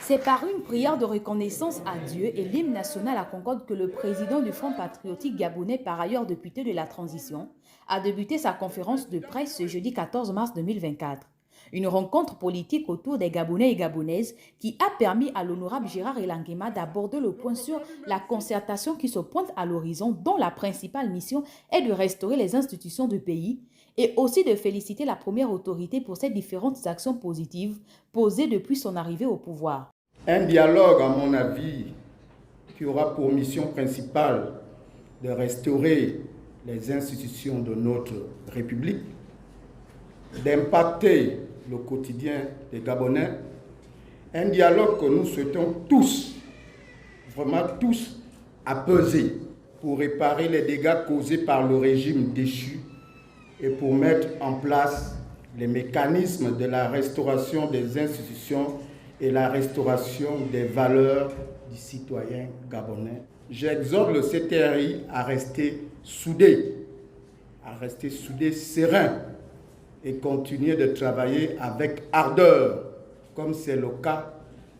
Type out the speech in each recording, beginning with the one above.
C'est par une prière de reconnaissance à Dieu et l'hymne national à Concorde que le président du Front patriotique gabonais, par ailleurs député de la transition, a débuté sa conférence de presse ce jeudi 14 mars 2024. Une rencontre politique autour des Gabonais et Gabonaises qui a permis à l'honorable Gérard Elanguema d'aborder le point sur la concertation qui se pointe à l'horizon, dont la principale mission est de restaurer les institutions du pays et aussi de féliciter la première autorité pour ses différentes actions positives posées depuis son arrivée au pouvoir. Un dialogue, à mon avis, qui aura pour mission principale de restaurer les institutions de notre République, d'impacter le quotidien des Gabonais, un dialogue que nous souhaitons tous, vraiment tous, apaiser pour réparer les dégâts causés par le régime déchu et pour mettre en place les mécanismes de la restauration des institutions et la restauration des valeurs du citoyen gabonais. J'exhorte le CTRI à rester soudé, serein et continuer de travailler avec ardeur, comme c'est le cas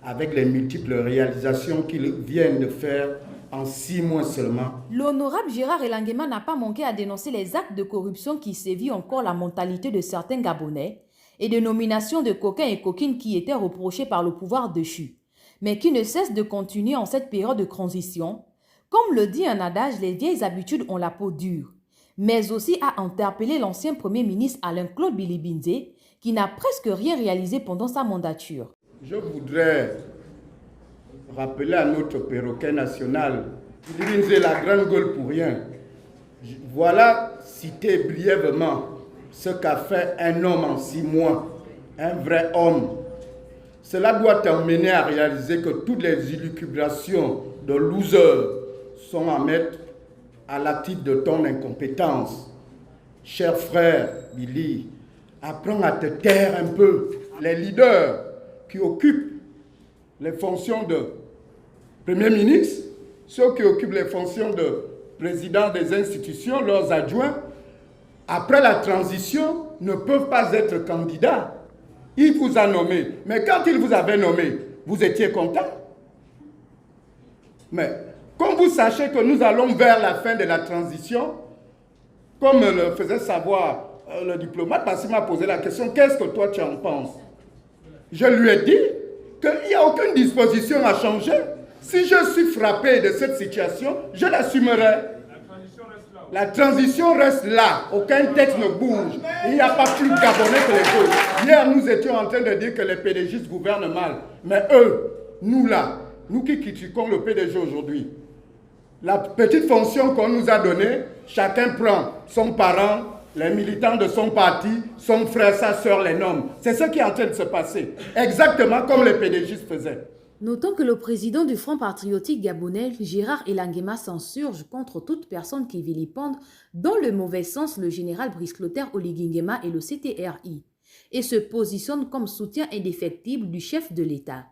avec les multiples réalisations qu'ils viennent de faire en 6 mois seulement. L'honorable Gérard Elanguema n'a pas manqué à dénoncer les actes de corruption qui sévit encore la mentalité de certains Gabonais et de nominations de coquins et coquines qui étaient reprochés par le pouvoir déchu, mais qui ne cessent de continuer en cette période de transition. Comme le dit un adage, les vieilles habitudes ont la peau dure, mais aussi à interpeller l'ancien Premier ministre Alain-Claude Bilibinze, qui n'a presque rien réalisé pendant sa mandature. Je voudrais rappeler à notre perroquet national, Bilibinze la grande gueule pour rien. Voilà citer brièvement ce qu'a fait un homme en 6 mois, un vrai homme. Cela doit t'emmener à réaliser que toutes les élucubrations de loser sont à mettre à l'actif de ton incompétence. Cher frère Billy, apprends à te taire un peu. Les leaders qui occupent les fonctions de Premier ministre, ceux qui occupent les fonctions de président des institutions, leurs adjoints, après la transition, ne peuvent pas être candidats. Il vous a nommé. Mais quand il vous avait nommé, vous étiez content. Mais comme vous sachez que nous allons vers la fin de la transition, comme le faisait savoir le diplomate, parce qu'il m'a posé la question, qu'est-ce que toi tu en penses? Je lui ai dit qu'il n'y a aucune disposition à changer. Si je suis frappé de cette situation, je l'assumerai. La transition reste là. Aucun texte ne bouge. Il n'y a pas plus Gabonais que les autres. Hier, nous étions en train de dire que les PDGistes gouvernent mal. Mais eux, nous là, nous qui critiquons le PDG aujourd'hui, la petite fonction qu'on nous a donnée, chacun prend son parent, les militants de son parti, son frère, sa soeur, les nomme. C'est ce qui est en train de se passer. Exactement comme les PDGistes faisaient. Notons que le président du Front patriotique gabonais, Gérard Elanguema, s'insurge contre toute personne qui vilipende dans le mauvais sens le général Brice Clotaire Oligui Nguema et le CTRI et se positionne comme soutien indéfectible du chef de l'État.